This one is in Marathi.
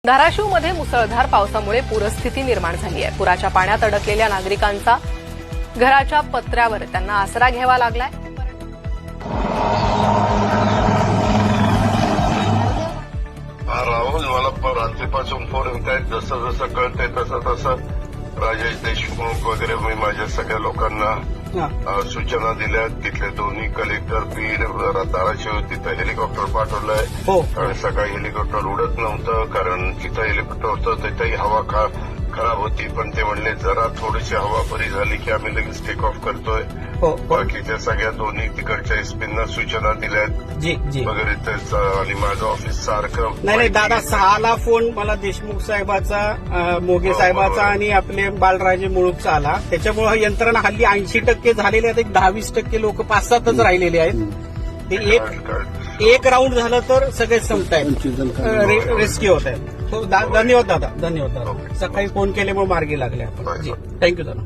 धाराशिवमध्ये मुसळधार पावसामुळे पूरस्थिती निर्माण झाली आहे। पुराच्या पाण्यात अडकलेल्या नागरिकांचा घराच्या पत्र्यावर त्यांना आसरा घ्यावा लागलाय। राहुल, मला रात्रीपासून फोन येत आहेत। जसं जसं कळतंय तसं तसं राजेश देशमुख वगैरे मी माझ्या सगळ्या लोकांना सूचना दिल्या। तिथले दोन्ही कलेक्टर बीड धाराशिव तिथं हेलिकॉप्टर पाठवलंय आणि सकाळी हेलिकॉप्टर उडत नव्हतं कारण जिथं हेलिकॉप्टर होतं तिथंही हवा खराब होती, पण ते म्हणले जरा थोडीशी हवा बरी झाली की आम्ही लगेच टेक ऑफ करतोय। बाकीच्या सगळ्या दोन्ही तिकडच्या एसपींना सूचना दिल्यात वगैरे त्याच आणि माझं ऑफिस सारखं नाही दादा 6ला फोन मला देशमुख साहेबाचा, मोगे साहेबाचा आणि आपले बाळराजे मुळूकचा आला। त्याच्यामुळे यंत्रणा हल्ली 80% झालेले आहेत, एक 10-20% लोक 5-7च राहिलेले आहेत। ते एक राऊंड झालं तर सगळे संपतायत, रेस्क्यू होत आहेत। धन्यवाद दादा, धन्यवाद दादा। सकाळी फोन केल्यामुळे मार्गी लागले आपण। थँक्यू दादा।